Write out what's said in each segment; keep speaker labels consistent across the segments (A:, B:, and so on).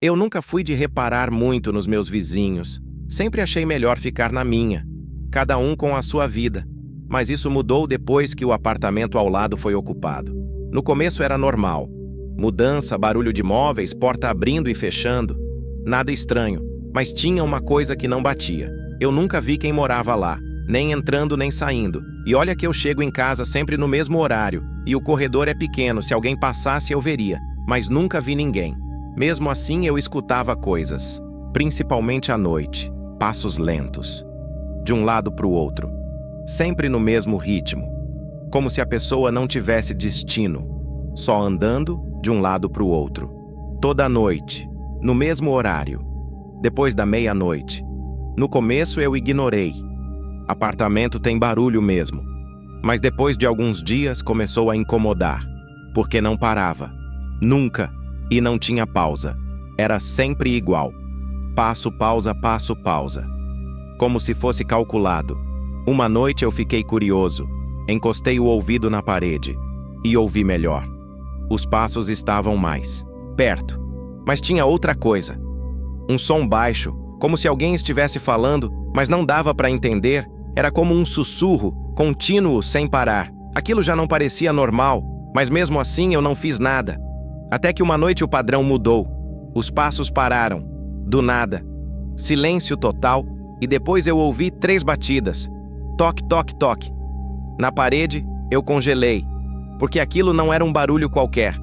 A: Eu nunca fui de reparar muito nos meus vizinhos. Sempre achei melhor ficar na minha, cada um com a sua vida. Mas isso mudou depois que o apartamento ao lado foi ocupado. No começo era normal. Mudança, barulho de móveis, porta abrindo e fechando. Nada estranho, mas tinha uma coisa que não batia. Eu nunca vi quem morava lá, nem entrando nem saindo. E olha que eu chego em casa sempre no mesmo horário, e o corredor é pequeno, se alguém passasse eu veria, mas nunca vi ninguém. Mesmo assim eu escutava coisas, principalmente à noite, passos lentos, de um lado para o outro, sempre no mesmo ritmo, como se a pessoa não tivesse destino, só andando de um lado para o outro, toda noite, no mesmo horário, depois da meia-noite. No começo eu ignorei. Apartamento tem barulho mesmo. Mas depois de alguns dias começou a incomodar, porque não parava. Nunca. E não tinha pausa. Era sempre igual. Passo, pausa, passo, pausa. Como se fosse calculado. Uma noite eu fiquei curioso. Encostei o ouvido na parede. E ouvi melhor. Os passos estavam mais perto. Mas tinha outra coisa. Um som baixo, como se alguém estivesse falando, mas não dava para entender. Era como um sussurro, contínuo, sem parar. Aquilo já não parecia normal, mas mesmo assim eu não fiz nada. Até que uma noite o padrão mudou. Os passos pararam. Do nada. Silêncio total, e depois eu ouvi 3 batidas. Toque, toque, toque. Na parede, eu congelei, porque aquilo não era um barulho qualquer.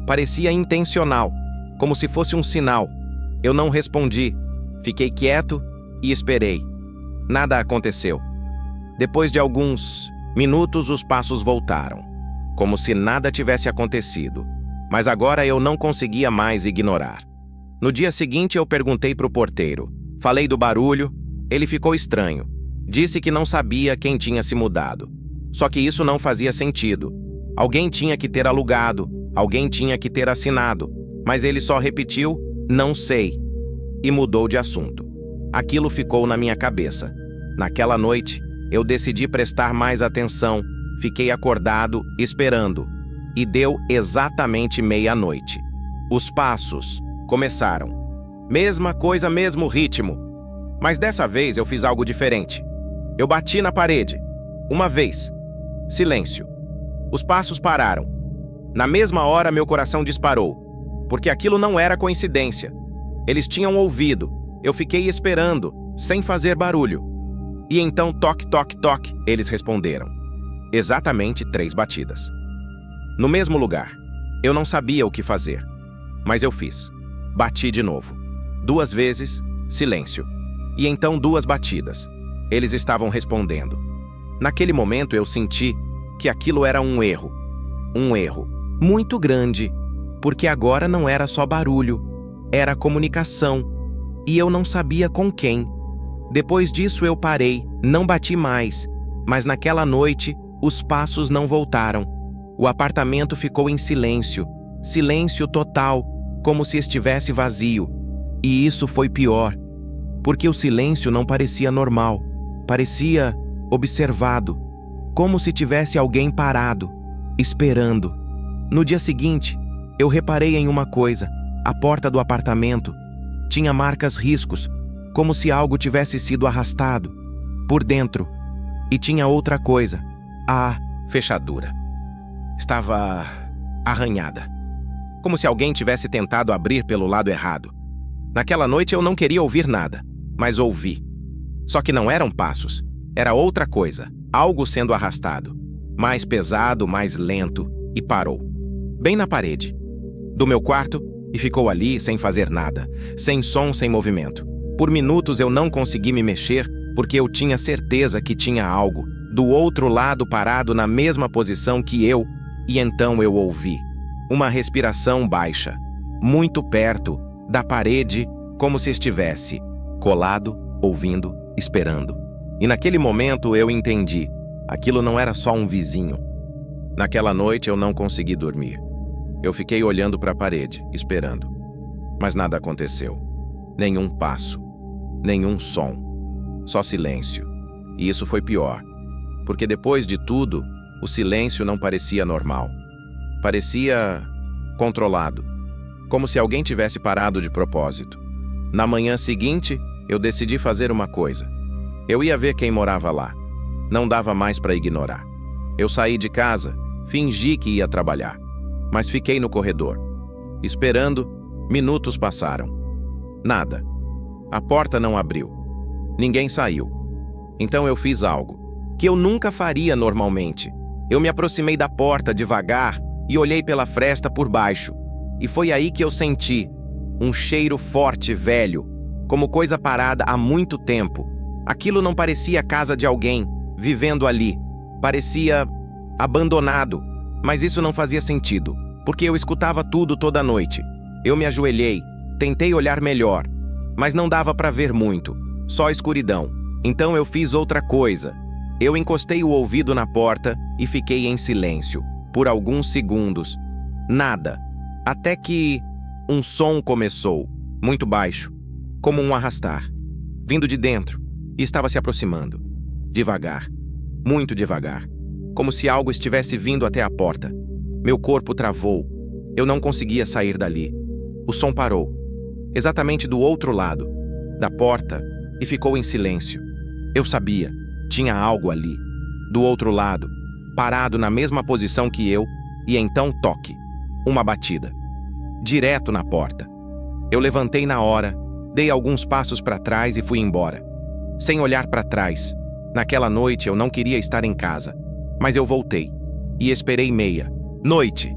A: Parecia intencional, como se fosse um sinal. Eu não respondi. Fiquei quieto e esperei. Nada aconteceu. Depois de alguns minutos, os passos voltaram, como se nada tivesse acontecido. Mas agora eu não conseguia mais ignorar. No dia seguinte, eu perguntei para o porteiro. Falei do barulho, ele ficou estranho. Disse que não sabia quem tinha se mudado. Só que isso não fazia sentido. Alguém tinha que ter alugado, alguém tinha que ter assinado. Mas ele só repetiu, não sei, e mudou de assunto. Aquilo ficou na minha cabeça. Naquela noite, eu decidi prestar mais atenção, fiquei acordado, esperando. E deu exatamente meia-noite. Os passos começaram. Mesma coisa, mesmo ritmo. Mas dessa vez eu fiz algo diferente. Eu bati na parede. Uma vez. Silêncio. Os passos pararam. Na mesma hora meu coração disparou. Porque aquilo não era coincidência. Eles tinham ouvido. Eu fiquei esperando, sem fazer barulho. E então, toque, toque, toque, eles responderam. Exatamente 3 batidas. No mesmo lugar. Eu não sabia o que fazer. Mas eu fiz. Bati de novo. 2 vezes, silêncio. E então 2 batidas. Eles estavam respondendo. Naquele momento eu senti que aquilo era um erro. Um erro muito grande. Porque agora não era só barulho. Era comunicação. E eu não sabia com quem. Depois disso eu parei, não bati mais. Mas naquela noite, os passos não voltaram. O apartamento ficou em silêncio. Silêncio total, como se estivesse vazio. E isso foi pior. Porque o silêncio não parecia normal. Parecia observado. Como se tivesse alguém parado, esperando. No dia seguinte, eu reparei em uma coisa. A porta do apartamento tinha marcas riscos, como se algo tivesse sido arrastado por dentro. E tinha outra coisa. A fechadura estava arranhada, como se alguém tivesse tentado abrir pelo lado errado. Naquela noite eu não queria ouvir nada, mas ouvi. Só que não eram passos, era outra coisa, algo sendo arrastado, mais pesado, mais lento, e parou, bem na parede do meu quarto, e ficou ali sem fazer nada, sem som, sem movimento. Por minutos eu não consegui me mexer, porque eu tinha certeza que tinha algo do outro lado parado na mesma posição que eu, e então eu ouvi uma respiração baixa, muito perto da parede, como se estivesse colado, ouvindo, esperando. E naquele momento eu entendi, aquilo não era só um vizinho. Naquela noite eu não consegui dormir. Eu fiquei olhando para a parede, esperando. Mas nada aconteceu. Nenhum passo, nenhum som, só silêncio. E isso foi pior, porque depois de tudo, o silêncio não parecia normal. Parecia controlado. como se alguém tivesse parado de propósito. Na manhã seguinte, eu decidi fazer uma coisa. Eu ia ver quem morava lá. Não dava mais para ignorar. Eu saí de casa, fingi que ia trabalhar, mas fiquei no corredor. Esperando, minutos passaram. Nada. A porta não abriu. Ninguém saiu. Então eu fiz algo que eu nunca faria normalmente. Eu me aproximei da porta devagar e olhei pela fresta por baixo. E foi aí que eu senti um cheiro forte, velho, como coisa parada há muito tempo. Aquilo não parecia a casa de alguém vivendo ali. Parecia abandonado, mas isso não fazia sentido, porque eu escutava tudo toda noite. Eu me ajoelhei, tentei olhar melhor, mas não dava para ver muito, só escuridão. Então eu fiz outra coisa. Eu encostei o ouvido na porta e fiquei em silêncio, por alguns segundos. Nada. Até que um som começou, muito baixo, como um arrastar, vindo de dentro, e estava se aproximando. Devagar, muito devagar, como se algo estivesse vindo até a porta. Meu corpo travou. Eu não conseguia sair dali. O som parou, exatamente do outro lado da porta, e ficou em silêncio. Eu sabia, tinha algo ali, do outro lado, parado na mesma posição que eu, e então toque. Uma batida. Direto na porta. Eu levantei na hora, dei alguns passos para trás e fui embora. Sem olhar para trás. Naquela noite eu não queria estar em casa, mas eu voltei. E esperei meia-noite.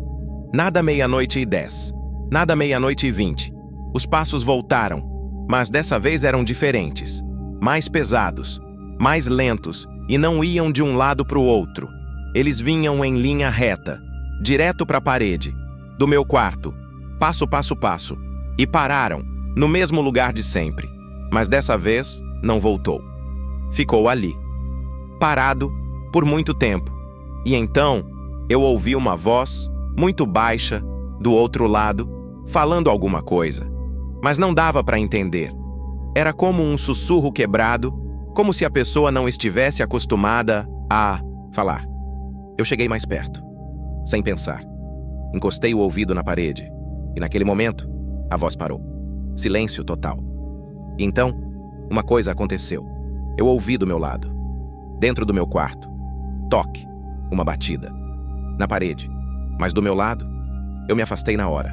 A: Nada 00:10. Nada 00:20. Os passos voltaram, mas dessa vez eram diferentes. Mais pesados, mais lentos, e não iam de um lado para o outro. Eles vinham em linha reta, direto para a parede do meu quarto, passo, e pararam no mesmo lugar de sempre. Mas dessa vez não voltou. Ficou ali, parado por muito tempo. E então eu ouvi uma voz muito baixa do outro lado, falando alguma coisa, mas não dava para entender. Era como um sussurro quebrado, como se a pessoa não estivesse acostumada a falar. Eu cheguei mais perto, sem pensar. Encostei o ouvido na parede, e naquele momento, a voz parou. Silêncio total. E então, uma coisa aconteceu. Eu ouvi do meu lado, dentro do meu quarto. Toque, uma batida. Na parede, mas do meu lado, eu me afastei na hora,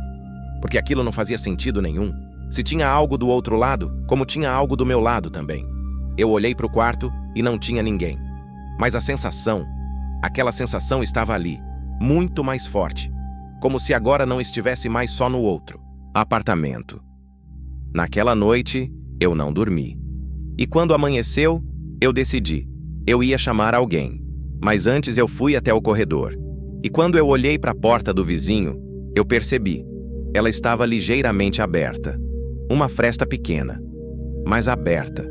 A: porque aquilo não fazia sentido nenhum. Se tinha algo do outro lado, como tinha algo do meu lado também. Eu olhei para o quarto e não tinha ninguém. Mas a sensação, aquela sensação estava ali, muito mais forte, como se agora não estivesse mais só no outro apartamento. Naquela noite, eu não dormi. E quando amanheceu, eu decidi. Eu ia chamar alguém. Mas antes eu fui até o corredor. E quando eu olhei para a porta do vizinho, eu percebi. Ela estava ligeiramente aberta. Uma fresta pequena, mas aberta.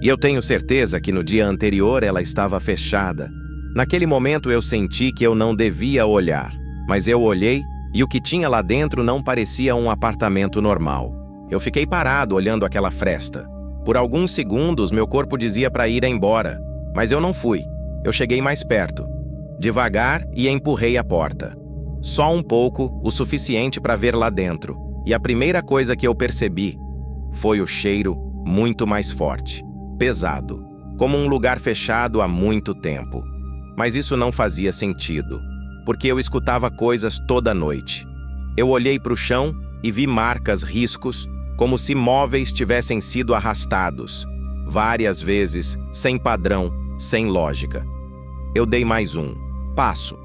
A: E eu tenho certeza que no dia anterior ela estava fechada. Naquele momento eu senti que eu não devia olhar, mas eu olhei e o que tinha lá dentro não parecia um apartamento normal. Eu fiquei parado olhando aquela fresta. Por alguns segundos meu corpo dizia para ir embora, mas eu não fui. Eu cheguei mais perto, devagar, e empurrei a porta. Só um pouco, o suficiente para ver lá dentro. E a primeira coisa que eu percebi foi o cheiro muito mais forte, pesado, como um lugar fechado há muito tempo. Mas isso não fazia sentido, porque eu escutava coisas toda noite. Eu olhei para o chão e vi marcas, riscos, como se móveis tivessem sido arrastados, várias vezes, sem padrão, sem lógica. Eu dei mais um passo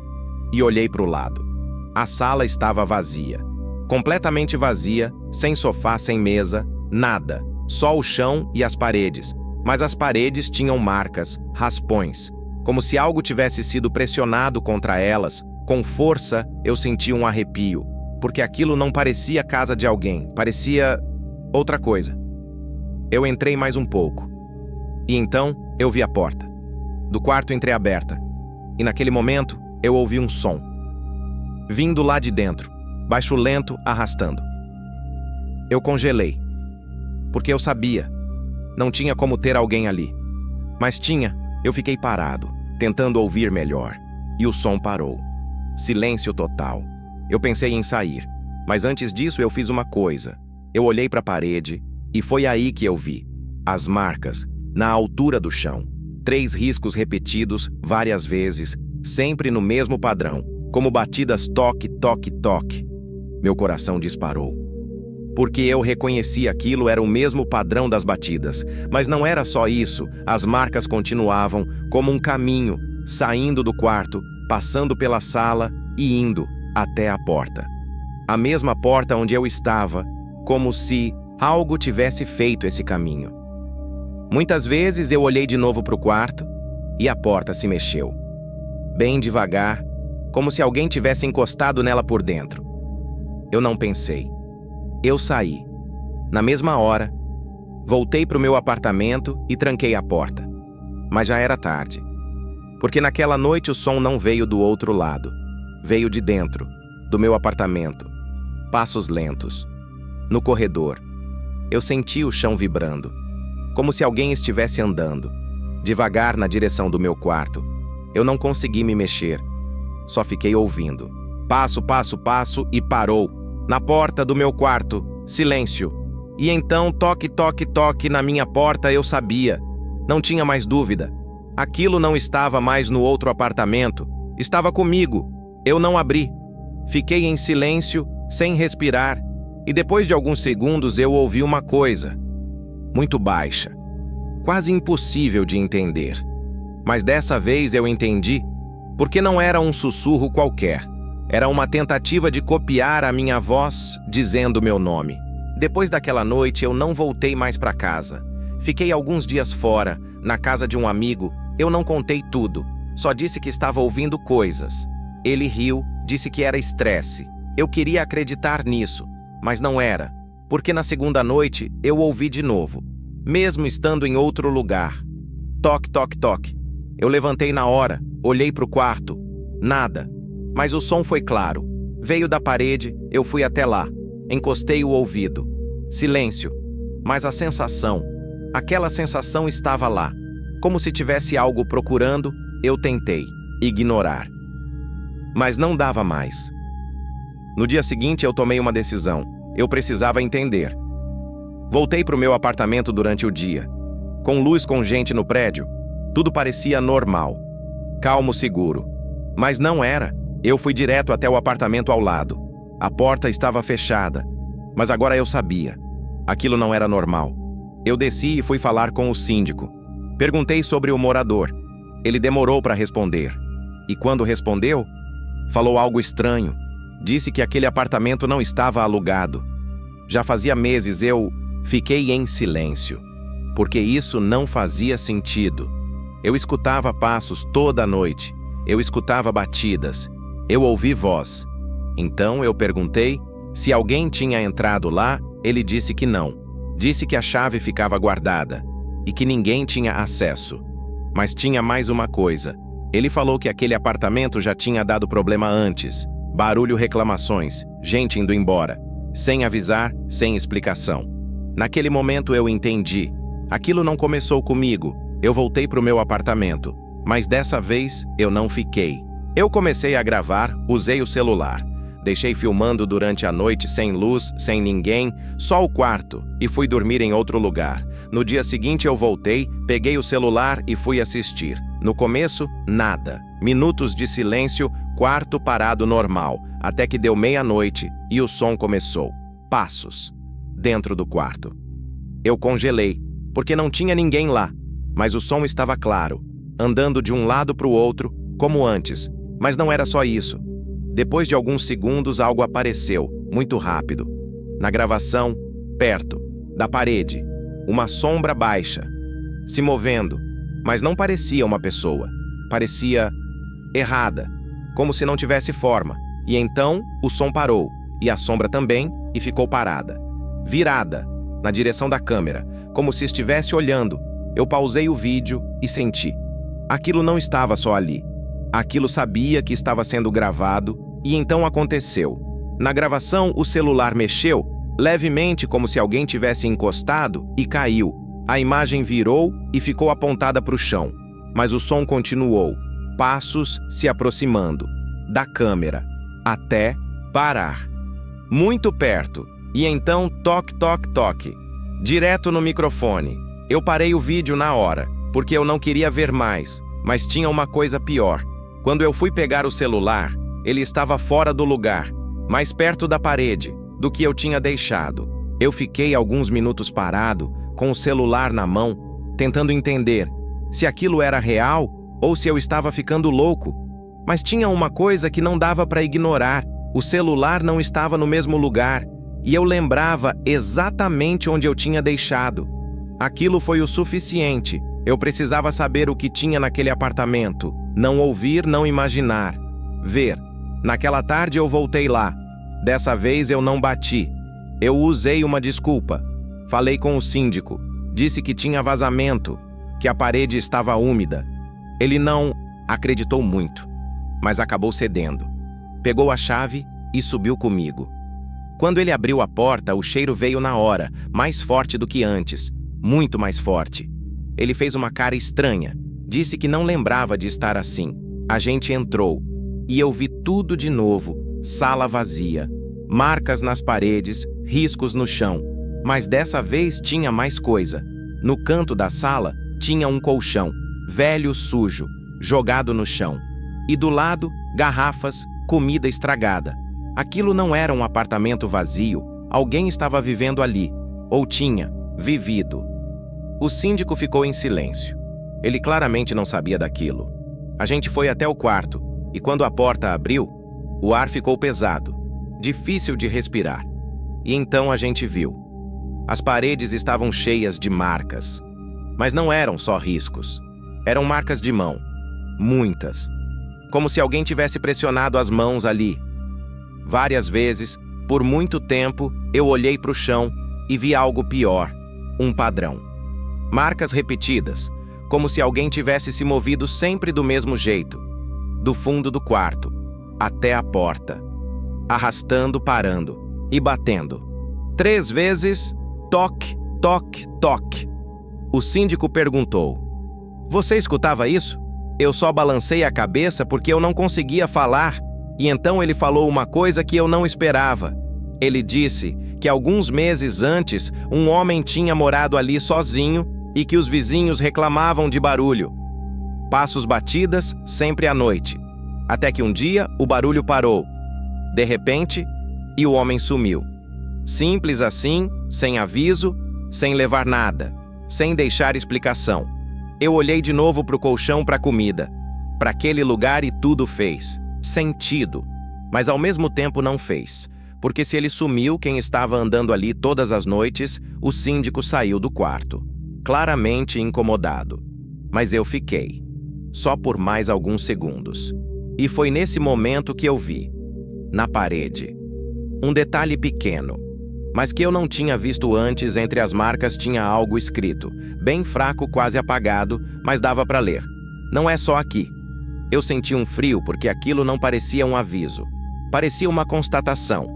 A: e olhei para o lado. A sala estava vazia, completamente vazia, sem sofá, sem mesa, nada, só o chão e as paredes, mas as paredes tinham marcas, raspões, como se algo tivesse sido pressionado contra elas. Com força, eu senti um arrepio, porque aquilo não parecia casa de alguém, parecia outra coisa. Eu entrei mais um pouco, e então eu vi a porta do quarto entreaberta, e naquele momento eu ouvi um som, vindo lá de dentro, baixo, lento, arrastando. Eu congelei, porque eu sabia, não tinha como ter alguém ali. Mas tinha, eu fiquei parado, tentando ouvir melhor, e o som parou. Silêncio total. Eu pensei em sair, Mas antes disso eu fiz uma coisa. Eu olhei para a parede e foi aí que eu vi as marcas na altura do chão. 3 riscos repetidos várias vezes, sempre no mesmo padrão, como batidas toque, toque, toque. Meu coração disparou. Porque eu reconheci aquilo era o mesmo padrão das batidas. Mas não era só isso, as marcas continuavam como um caminho, saindo do quarto, passando pela sala e indo até a porta. A mesma porta onde eu estava, como se algo tivesse feito esse caminho. Muitas vezes eu olhei de novo para o quarto e a porta se mexeu. Bem devagar, como se alguém tivesse encostado nela por dentro. Eu não pensei. Eu saí. Na mesma hora, voltei para o meu apartamento e tranquei a porta. Mas já era tarde. Porque naquela noite o som não veio do outro lado. Veio de dentro, do meu apartamento. Passos lentos. No corredor. Eu senti o chão vibrando. Como se alguém estivesse andando. Devagar na direção do meu quarto. Eu não consegui me mexer. Só fiquei ouvindo. Passo, passo, passo e parou. Na porta do meu quarto. Silêncio. E então toque, toque, toque na minha porta eu sabia. Não tinha mais dúvida. Aquilo não estava mais no outro apartamento. Estava comigo. Eu não abri. Fiquei em silêncio, sem respirar. E depois de alguns segundos eu ouvi uma coisa. Muito baixa. Quase impossível de entender. Mas dessa vez eu entendi, porque não era um sussurro qualquer. Era uma tentativa de copiar a minha voz, dizendo meu nome. Depois daquela noite eu não voltei mais para casa. Fiquei alguns dias fora, na casa de um amigo. Eu não contei tudo. Só disse que estava ouvindo coisas. Ele riu, disse que era estresse. Eu queria acreditar nisso, mas não era. Porque na segunda noite eu ouvi de novo, mesmo estando em outro lugar. Toque, toque, toque. Eu levantei na hora, olhei para o quarto. Nada. Mas o som foi claro. Veio da parede, eu fui até lá. Encostei o ouvido. Silêncio. Mas a sensação, aquela sensação estava lá. Como se tivesse algo procurando, eu tentei ignorar. Mas não dava mais. No dia seguinte eu tomei uma decisão. Eu precisava entender. Voltei para o meu apartamento durante o dia. Com luz, com gente no prédio, tudo parecia normal. Calmo, seguro. Mas não era. Eu fui direto até o apartamento ao lado. A porta estava fechada. Mas agora eu sabia. Aquilo não era normal. Eu desci e fui falar com o síndico. Perguntei sobre o morador. Ele demorou para responder. E quando respondeu, falou algo estranho. Disse que aquele apartamento não estava alugado. Já fazia meses eu fiquei em silêncio, porque isso não fazia sentido. Eu escutava passos toda a noite. Eu escutava batidas. Eu ouvi voz. Então eu perguntei se alguém tinha entrado lá. Ele disse que não. Disse que a chave ficava guardada e que ninguém tinha acesso. Mas tinha mais uma coisa. Ele falou que aquele apartamento já tinha dado problema antes. Barulho, reclamações, gente indo embora. Sem avisar, sem explicação. Naquele momento eu entendi. Aquilo não começou comigo. Eu voltei para o meu apartamento. Mas dessa vez eu não fiquei. Eu comecei a gravar, usei o celular. Deixei filmando durante a noite sem luz, sem ninguém, só o quarto, e fui dormir em outro lugar. No dia seguinte eu voltei, peguei o celular e fui assistir. No começo, nada. Minutos de silêncio, quarto parado normal, até que deu meia-noite e o som começou. Passos. Dentro do quarto. Eu congelei, porque não tinha ninguém lá, mas o som estava claro, andando de um lado para o outro, como antes. Mas não era só isso. Depois de alguns segundos, algo apareceu, muito rápido. Na gravação, perto, da parede, uma sombra baixa, se movendo, mas não parecia uma pessoa. Parecia errada, como se não tivesse forma. E então, o som parou, e a sombra também, e ficou parada. Virada, na direção da câmera, como se estivesse olhando. Eu pausei o vídeo e senti. Aquilo não estava só ali. Aquilo sabia que estava sendo gravado, e então aconteceu. Na gravação, o celular mexeu, levemente como se alguém tivesse encostado, e caiu. A imagem virou e ficou apontada para o chão. Mas o som continuou, passos se aproximando, da câmera, até parar. muito perto. E então, toque, toque, toque. Direto no microfone. Eu parei o vídeo na hora, porque eu não queria ver mais, mas tinha uma coisa pior. Quando eu fui pegar o celular, ele estava fora do lugar, mais perto da parede, do que eu tinha deixado. Eu fiquei alguns minutos parado, com o celular na mão, tentando entender se aquilo era real ou se eu estava ficando louco. Mas tinha uma coisa que não dava para ignorar: o celular não estava no mesmo lugar, e eu lembrava exatamente onde eu tinha deixado. Aquilo foi o suficiente. Eu precisava saber o que tinha naquele apartamento. Não ouvir, não imaginar. Ver. Naquela tarde eu voltei lá. Dessa vez eu não bati. Eu usei uma desculpa. Falei com o síndico. Disse que tinha vazamento, que a parede estava úmida. Ele não acreditou muito, mas acabou cedendo. Pegou a chave e subiu comigo. Quando ele abriu a porta, o cheiro veio na hora, mais forte do que antes, muito mais forte. Ele fez uma cara estranha, disse que não lembrava de estar assim. A gente entrou, e eu vi tudo de novo, sala vazia, marcas nas paredes, riscos no chão. Mas dessa vez tinha mais coisa. No canto da sala, tinha um colchão, velho, sujo, jogado no chão. E do lado, garrafas, comida estragada. Aquilo não era um apartamento vazio, alguém estava vivendo ali, ou tinha vivido. O síndico ficou em silêncio. Ele claramente não sabia daquilo. A gente foi até o quarto, e quando a porta abriu, o ar ficou pesado, difícil de respirar. E então a gente viu. As paredes estavam cheias de marcas. Mas não eram só riscos. Eram marcas de mão. Muitas. Como se alguém tivesse pressionado as mãos ali. Várias vezes, por muito tempo, eu olhei para o chão e vi algo pior. Um padrão. Marcas repetidas, como se alguém tivesse se movido sempre do mesmo jeito. Do fundo do quarto, até a porta. Arrastando, parando e batendo. 3 vezes, toque, toque, toque. O síndico perguntou: "Você escutava isso?" Eu só balancei a cabeça porque eu não conseguia falar, e então ele falou uma coisa que eu não esperava. Ele disse que alguns meses antes, um homem tinha morado ali sozinho e que os vizinhos reclamavam de barulho. Passos batidas, sempre à noite. Até que um dia, o barulho parou. De repente, e o homem sumiu. Simples assim, sem aviso, sem levar nada, sem deixar explicação. Eu olhei de novo para o colchão, para a comida, para aquele lugar, e tudo fez sentido, mas ao mesmo tempo não fez, porque se ele sumiu, quem estava andando ali todas as noites, o síndico saiu do quarto, claramente incomodado. Mas eu fiquei, só por mais alguns segundos. E foi nesse momento que eu vi, na parede, um detalhe pequeno, mas que eu não tinha visto antes. Entre as marcas tinha algo escrito, bem fraco, quase apagado, mas dava para ler. Não é só aqui. Eu senti um frio porque aquilo não parecia um aviso. Parecia uma constatação.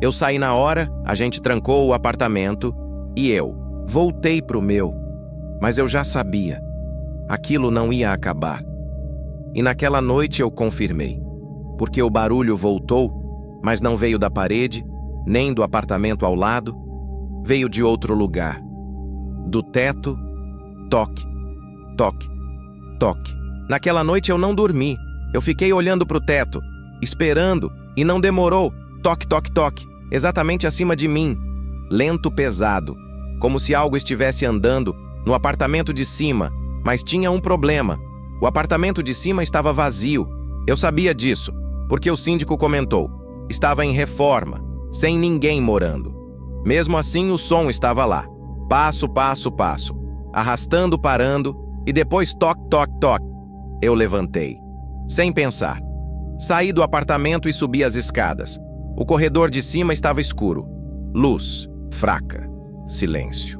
A: Eu saí na hora, a gente trancou o apartamento e eu voltei pro meu. Mas eu já sabia. Aquilo não ia acabar. E naquela noite eu confirmei. Porque o barulho voltou, mas não veio da parede, nem do apartamento ao lado, veio de outro lugar. Do teto, toque, toque, toque. Naquela noite eu não dormi. Eu fiquei olhando para o teto, esperando, e não demorou. Toque, toque, toque, exatamente acima de mim. Lento, pesado, como se algo estivesse andando no apartamento de cima, mas tinha um problema. O apartamento de cima estava vazio. Eu sabia disso, porque o síndico comentou. Estava em reforma, sem ninguém morando. Mesmo assim, o som estava lá. Passo, passo, passo. Arrastando, parando, e depois toque, toque, toque. Eu levantei, sem pensar. Saí do apartamento e subi as escadas. O corredor de cima estava escuro. Luz, fraca, silêncio.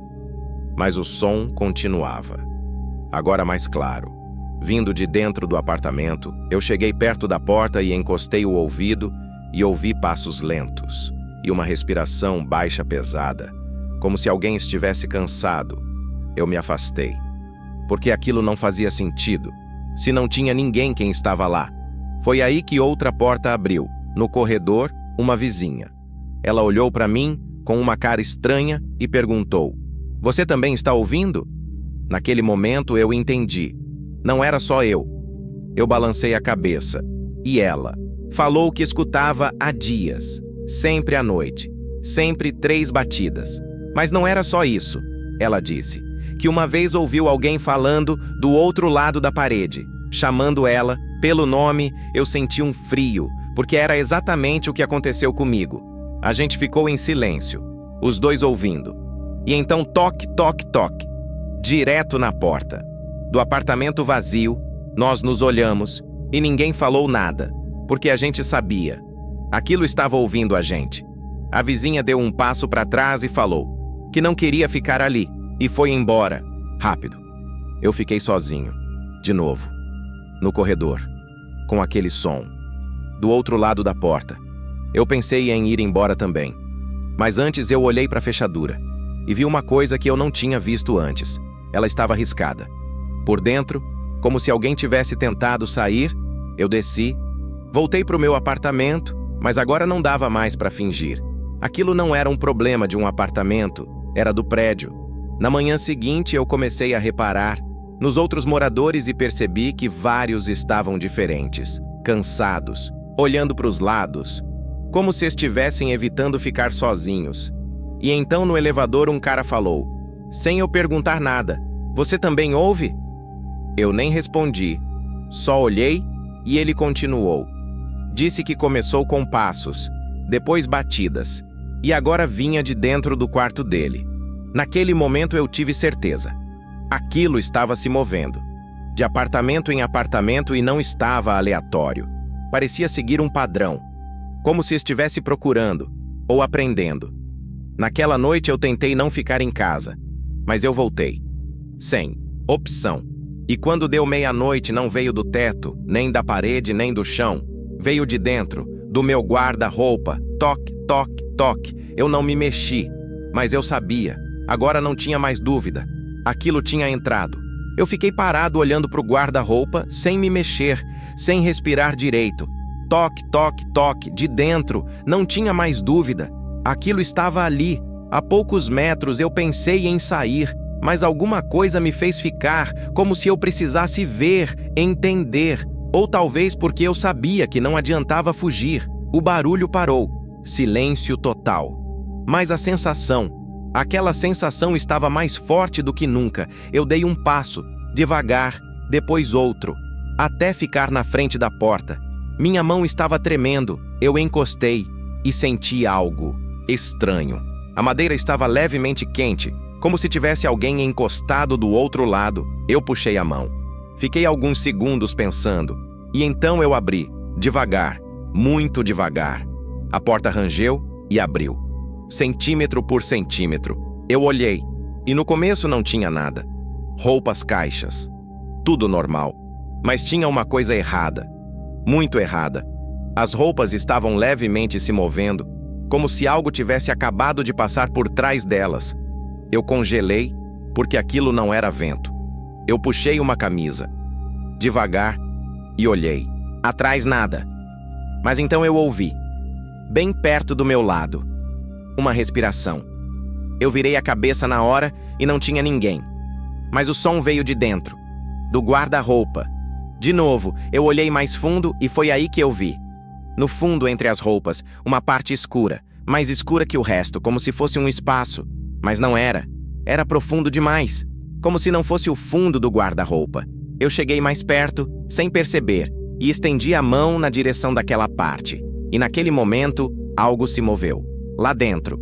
A: Mas o som continuava. Agora mais claro. Vindo de dentro do apartamento, eu cheguei perto da porta e encostei o ouvido e ouvi passos lentos e uma respiração baixa, pesada, como se alguém estivesse cansado. Eu me afastei, porque aquilo não fazia sentido, se não tinha ninguém quem estava lá. Foi aí que outra porta abriu. No corredor, uma vizinha. Ela olhou para mim com uma cara estranha e perguntou: "Você também está ouvindo?" Naquele momento eu entendi. Não era só eu. Eu balancei a cabeça. E ela falou que escutava há dias, sempre à noite, sempre 3 batidas. Mas não era só isso. Ela disse que uma vez ouviu alguém falando do outro lado da parede, chamando ela pelo nome. Eu senti um frio, porque era exatamente o que aconteceu comigo. A gente ficou em silêncio, os dois ouvindo. E então toque, toque, toque, direto na porta. Do apartamento vazio, nós nos olhamos e ninguém falou nada, porque a gente sabia. Aquilo estava ouvindo a gente. A vizinha deu um passo para trás e falou que não queria ficar ali e foi embora, rápido. Eu fiquei sozinho, de novo, no corredor, com aquele som, do outro lado da porta. Eu pensei em ir embora também, mas antes eu olhei para a fechadura e vi uma coisa que eu não tinha visto antes. Ela estava riscada. Por dentro, como se alguém tivesse tentado sair, eu desci, voltei para o meu apartamento, mas agora não dava mais para fingir. Aquilo não era um problema de um apartamento, era do prédio. Na manhã seguinte eu comecei a reparar nos outros moradores e percebi que vários estavam diferentes, cansados, olhando para os lados, como se estivessem evitando ficar sozinhos. E então no elevador um cara falou, sem eu perguntar nada: "Você também ouve?" Eu nem respondi, só olhei e ele continuou. Disse que começou com passos, depois batidas, e agora vinha de dentro do quarto dele. Naquele momento eu tive certeza. Aquilo estava se movendo, de apartamento em apartamento e não estava aleatório. Parecia seguir um padrão, como se estivesse procurando ou aprendendo. Naquela noite eu tentei não ficar em casa, mas eu voltei. Sem opção. E quando deu meia-noite não veio do teto, nem da parede, nem do chão. Veio de dentro, do meu guarda-roupa. Toque, toque, toque. Eu não me mexi, mas eu sabia. Agora não tinha mais dúvida. Aquilo tinha entrado. Eu fiquei parado olhando para o guarda-roupa, sem me mexer, sem respirar direito. Toque, toque, toque, de dentro. Não tinha mais dúvida. Aquilo estava ali. A poucos metros eu pensei em sair, mas alguma coisa me fez ficar, como se eu precisasse ver, entender. Ou talvez porque eu sabia que não adiantava fugir. O barulho parou. Silêncio total. Mas a sensação, aquela sensação estava mais forte do que nunca. Eu dei um passo, devagar, depois outro, até ficar na frente da porta. Minha mão estava tremendo. Eu encostei e senti algo estranho. A madeira estava levemente quente, como se tivesse alguém encostado do outro lado. Eu puxei a mão. Fiquei alguns segundos pensando, e então eu abri, devagar, muito devagar. A porta rangeu e abriu, centímetro por centímetro. Eu olhei, e no começo não tinha nada. Roupas, caixas, tudo normal. Mas tinha uma coisa errada, muito errada. As roupas estavam levemente se movendo, como se algo tivesse acabado de passar por trás delas. Eu congelei, porque aquilo não era vento. Eu puxei uma camisa, devagar, e olhei. Atrás nada. Mas então eu ouvi, bem perto do meu lado, uma respiração. Eu virei a cabeça na hora e não tinha ninguém. Mas o som veio de dentro, do guarda-roupa. De novo, eu olhei mais fundo e foi aí que eu vi. No fundo, entre as roupas, uma parte escura, mais escura que o resto, como se fosse um espaço. Mas não era. Era profundo demais, como se não fosse o fundo do guarda-roupa. Eu cheguei mais perto, sem perceber, e estendi a mão na direção daquela parte. E naquele momento, algo se moveu. Lá dentro.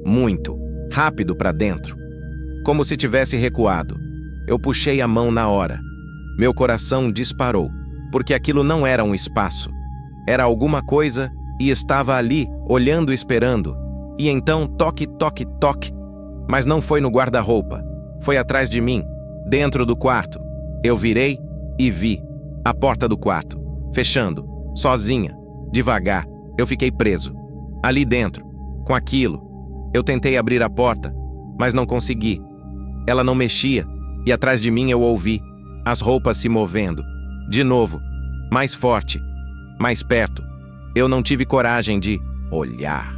A: Muito. Rápido para dentro. Como se tivesse recuado. Eu puxei a mão na hora. Meu coração disparou, porque aquilo não era um espaço. Era alguma coisa e estava ali, olhando e esperando. E então, toque, toque, toque. Mas não foi no guarda-roupa. Foi atrás de mim, dentro do quarto. Eu virei e vi a porta do quarto, fechando, sozinha, devagar. Eu fiquei preso, ali dentro, com aquilo. Eu tentei abrir a porta, mas não consegui. Ela não mexia, e atrás de mim eu ouvi as roupas se movendo. De novo, mais forte, mais perto. Eu não tive coragem de olhar.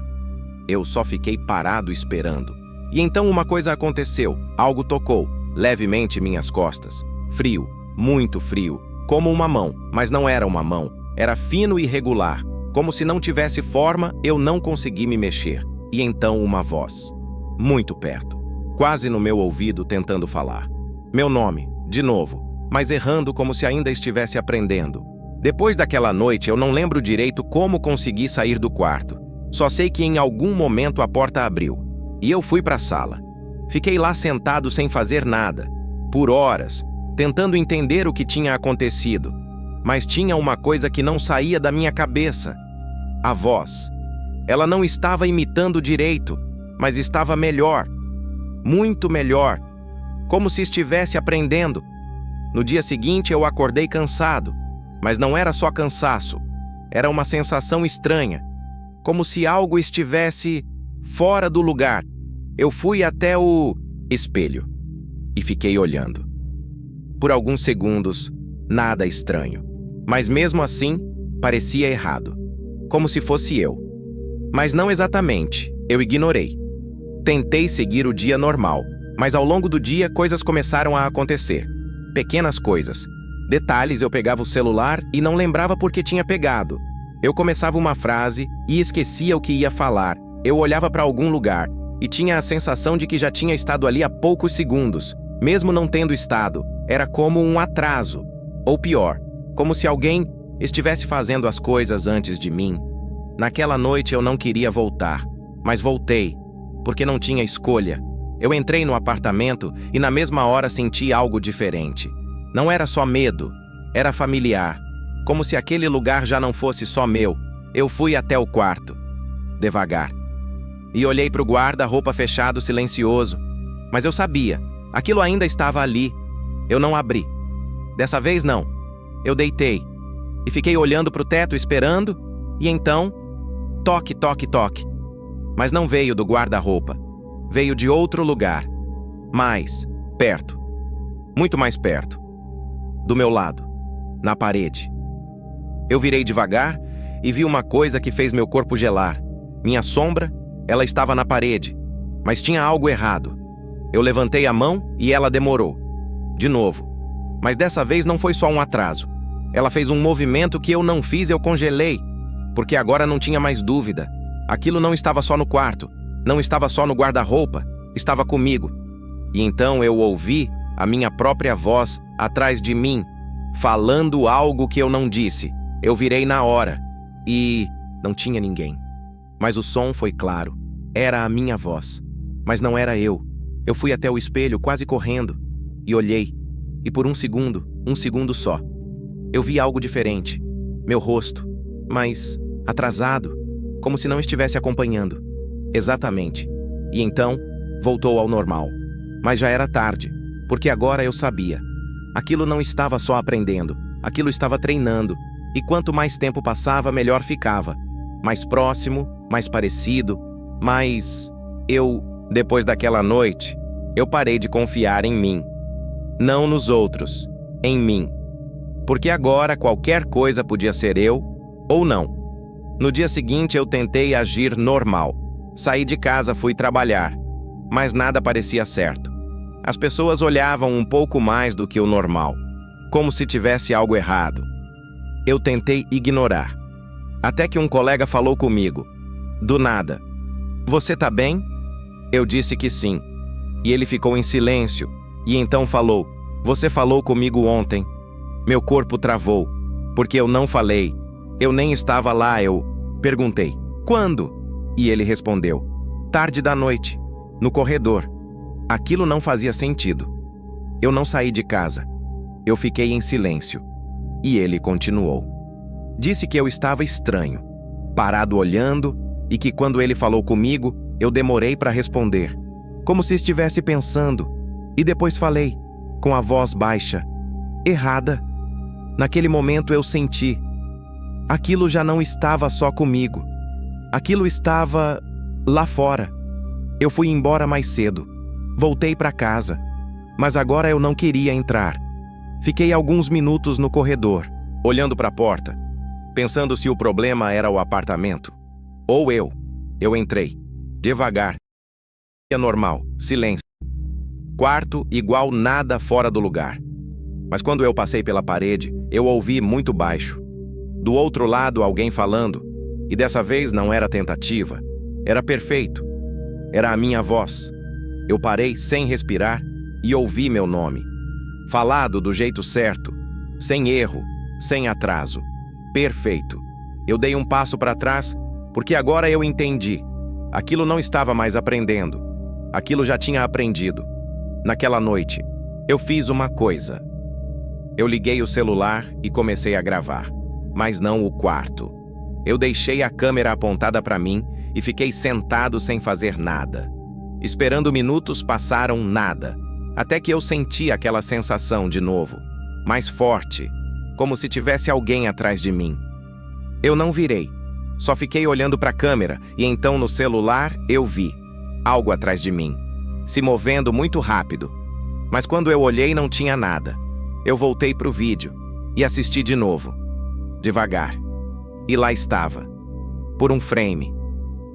A: Eu só fiquei parado esperando. E então uma coisa aconteceu. Algo tocou levemente minhas costas. Frio, muito frio, como uma mão, mas não era uma mão. Era fino e regular, como se não tivesse forma. Eu não consegui me mexer. E então uma voz, muito perto, quase no meu ouvido, tentando falar. Meu nome, de novo, mas errando como se ainda estivesse aprendendo. Depois daquela noite, eu não lembro direito como consegui sair do quarto. Só sei que em algum momento a porta abriu. E eu fui para a sala. Fiquei lá sentado sem fazer nada, por horas, tentando entender o que tinha acontecido. Mas tinha uma coisa que não saía da minha cabeça. A voz. Ela não estava imitando direito, mas estava melhor. Muito melhor. Como se estivesse aprendendo. No dia seguinte eu acordei cansado. Mas não era só cansaço. Era uma sensação estranha. Como se algo estivesse fora do lugar. Eu fui até o espelho e fiquei olhando. Por alguns segundos, nada estranho. Mas mesmo assim, parecia errado. Como se fosse eu. Mas não exatamente, eu ignorei. Tentei seguir o dia normal, mas ao longo do dia coisas começaram a acontecer. Pequenas coisas. Detalhes, eu pegava o celular e não lembrava por que tinha pegado. Eu começava uma frase e esquecia o que ia falar. Eu olhava para algum lugar e tinha a sensação de que já tinha estado ali há poucos segundos, mesmo não tendo estado. Era como um atraso. Ou pior, como se alguém estivesse fazendo as coisas antes de mim. Naquela noite eu não queria voltar, mas voltei, porque não tinha escolha. Eu entrei no apartamento e na mesma hora senti algo diferente. Não era só medo, era familiar. Como se aquele lugar já não fosse só meu. Eu fui até o quarto, devagar. E olhei para o guarda-roupa fechado, silencioso. Mas eu sabia, aquilo ainda estava ali. Eu não abri. Dessa vez não. Eu deitei. E fiquei olhando para o teto, esperando. E então, toque, toque, toque. Mas não veio do guarda-roupa. Veio de outro lugar. Mais perto. Muito mais perto. Do meu lado. Na parede. Eu virei devagar e vi uma coisa que fez meu corpo gelar. Minha sombra, ela estava na parede. Mas tinha algo errado. Eu levantei a mão e ela demorou. De novo. Mas dessa vez não foi só um atraso. Ela fez um movimento que eu não fiz, eu congelei. Porque agora não tinha mais dúvida. Aquilo não estava só no quarto. Não estava só no guarda-roupa. Estava comigo. E então eu ouvi a minha própria voz atrás de mim, falando algo que eu não disse. Eu virei na hora. E não tinha ninguém. Mas o som foi claro. Era a minha voz. Mas não era eu. Eu fui até o espelho quase correndo. E olhei. E por um segundo só, eu vi algo diferente. Meu rosto. Mas atrasado. Como se não estivesse acompanhando. Exatamente. E então, voltou ao normal. Mas já era tarde. Porque agora eu sabia. Aquilo não estava só aprendendo. Aquilo estava treinando. E quanto mais tempo passava, melhor ficava. Mais próximo, mais parecido, mais... Depois daquela noite, eu parei de confiar em mim. Não nos outros, em mim. Porque agora qualquer coisa podia ser eu ou não. No dia seguinte eu tentei agir normal. Saí de casa, fui trabalhar. Mas nada parecia certo. As pessoas olhavam um pouco mais do que o normal. Como se tivesse algo errado. Eu tentei ignorar. Até que um colega falou comigo. Do nada. Você tá bem? Eu disse que sim. E ele ficou em silêncio. E então falou. Você falou comigo ontem. Meu corpo travou. Porque eu não falei. Eu nem estava lá, eu perguntei. Quando? E ele respondeu. Tarde da noite. No corredor. Aquilo não fazia sentido. Eu não saí de casa. Eu fiquei em silêncio. E ele continuou. Disse que eu estava estranho, parado olhando, e que quando ele falou comigo, eu demorei para responder, como se estivesse pensando, e depois falei, com a voz baixa, errada. Naquele momento eu senti. Aquilo já não estava só comigo. Aquilo estava lá fora. Eu fui embora mais cedo. Voltei para casa. Mas agora eu não queria entrar. Fiquei alguns minutos no corredor, olhando para a porta, pensando se o problema era o apartamento. Ou eu. Eu entrei. Devagar. Normal. Silêncio. Quarto igual nada fora do lugar. Mas quando eu passei pela parede, eu ouvi muito baixo. Do outro lado, alguém falando. E dessa vez não era tentativa. Era perfeito. Era a minha voz. Eu parei sem respirar e ouvi meu nome. Falado do jeito certo. Sem erro. Sem atraso. Perfeito. Eu dei um passo para trás, porque agora eu entendi. Aquilo não estava mais aprendendo. Aquilo já tinha aprendido. Naquela noite, eu fiz uma coisa. Eu liguei o celular e comecei a gravar, mas não o quarto. Eu deixei a câmera apontada para mim e fiquei sentado sem fazer nada. Esperando minutos passaram nada, até que eu senti aquela sensação de novo, mais forte, como se tivesse alguém atrás de mim. Eu não virei, só fiquei olhando para a câmera e então no celular eu vi algo atrás de mim, se movendo muito rápido. Mas quando eu olhei não tinha nada. Eu voltei para o vídeo e assisti de novo, devagar. E lá estava, por um frame,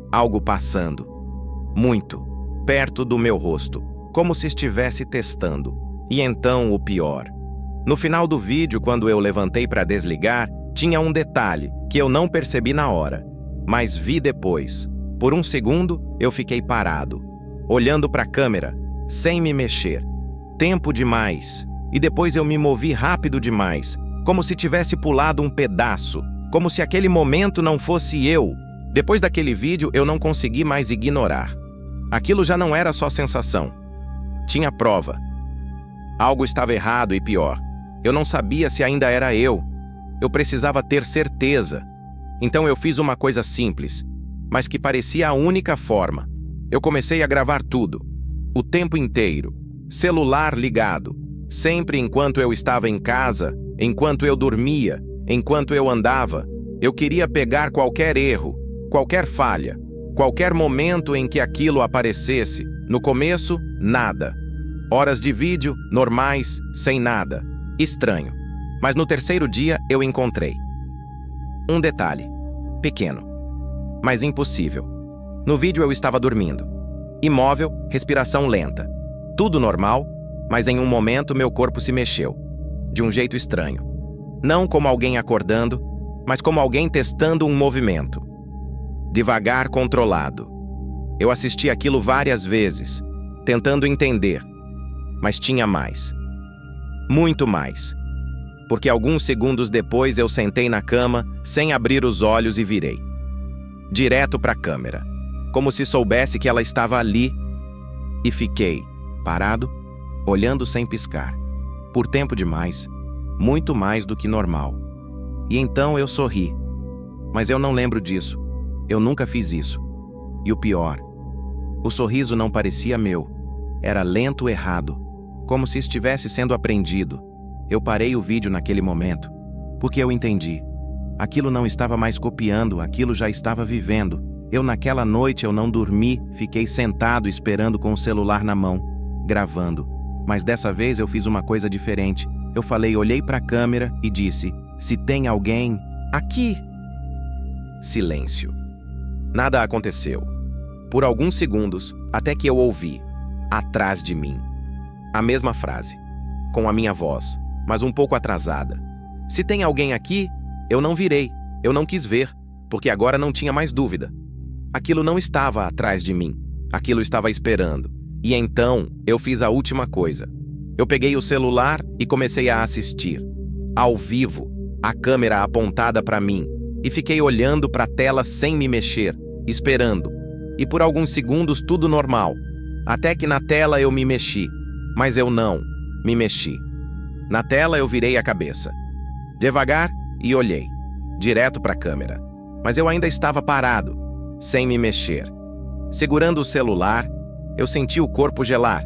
A: algo passando, muito, perto do meu rosto, como se estivesse testando. E então o pior. No final do vídeo, quando eu levantei para desligar, tinha um detalhe que eu não percebi na hora, mas vi depois. Por um segundo, eu fiquei parado, olhando para a câmera, sem me mexer. Tempo demais. E depois eu me movi rápido demais, como se tivesse pulado um pedaço, como se aquele momento não fosse eu. Depois daquele vídeo, eu não consegui mais ignorar. Aquilo já não era só sensação. Tinha prova. Algo estava errado e pior. Eu não sabia se ainda era eu. Eu precisava ter certeza. Então eu fiz uma coisa simples, mas que parecia a única forma. Eu comecei a gravar tudo. O tempo inteiro. Celular ligado. Sempre enquanto eu estava em casa, enquanto eu dormia, enquanto eu andava, eu queria pegar qualquer erro, qualquer falha, qualquer momento em que aquilo aparecesse. No começo, nada. Horas de vídeo, normais, sem nada. Estranho. Mas no terceiro dia, eu encontrei. Um detalhe. Pequeno. Mas impossível. No vídeo eu estava dormindo. Imóvel, respiração lenta. Tudo normal, mas em um momento meu corpo se mexeu. De um jeito estranho. Não como alguém acordando, mas como alguém testando um movimento. Devagar, controlado. Eu assisti aquilo várias vezes, tentando entender. Mas tinha mais. Muito mais. Porque alguns segundos depois eu sentei na cama, sem abrir os olhos e virei. Direto para a câmera. Como se soubesse que ela estava ali. E fiquei, parado, olhando sem piscar. Por tempo demais. Muito mais do que normal. E então eu sorri. Mas eu não lembro disso. Eu nunca fiz isso. E o pior, o sorriso não parecia meu. Era lento errado, como se estivesse sendo aprendido. Eu parei o vídeo naquele momento, porque eu entendi. Aquilo não estava mais copiando, aquilo já estava vivendo. Naquela noite eu não dormi, fiquei sentado esperando com o celular na mão, gravando. Mas dessa vez eu fiz uma coisa diferente. Eu olhei para a câmera e disse, se tem alguém aqui. Silêncio. Nada aconteceu. Por alguns segundos, até que eu ouvi, atrás de mim. A mesma frase, com a minha voz, mas um pouco atrasada. Se tem alguém aqui, eu não virei, eu não quis ver, porque agora não tinha mais dúvida. Aquilo não estava atrás de mim, aquilo estava esperando. E então, eu fiz a última coisa. Eu peguei o celular e comecei a assistir. Ao vivo, a câmera apontada para mim, e fiquei olhando para a tela sem me mexer, esperando. E por alguns segundos tudo normal. Até que na tela eu me mexi, mas eu não me mexi. Na tela eu virei a cabeça. Devagar e olhei, direto para a câmera. Mas eu ainda estava parado, sem me mexer. Segurando o celular, eu senti o corpo gelar,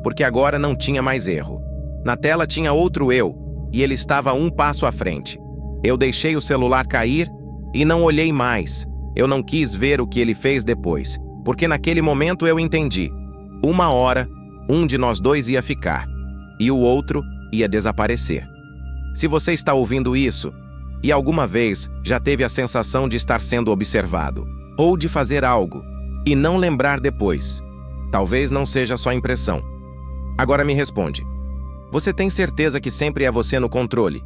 A: porque agora não tinha mais erro. Na tela tinha outro eu, e ele estava um passo à frente. Eu deixei o celular cair e não olhei mais. Eu não quis ver o que ele fez depois, porque naquele momento eu entendi. Uma hora, um de nós dois ia ficar, e o outro ia desaparecer. Se você está ouvindo isso, e alguma vez já teve a sensação de estar sendo observado, ou de fazer algo, e não lembrar depois. Talvez não seja só impressão. Agora me responde. Você tem certeza que sempre é você no controle?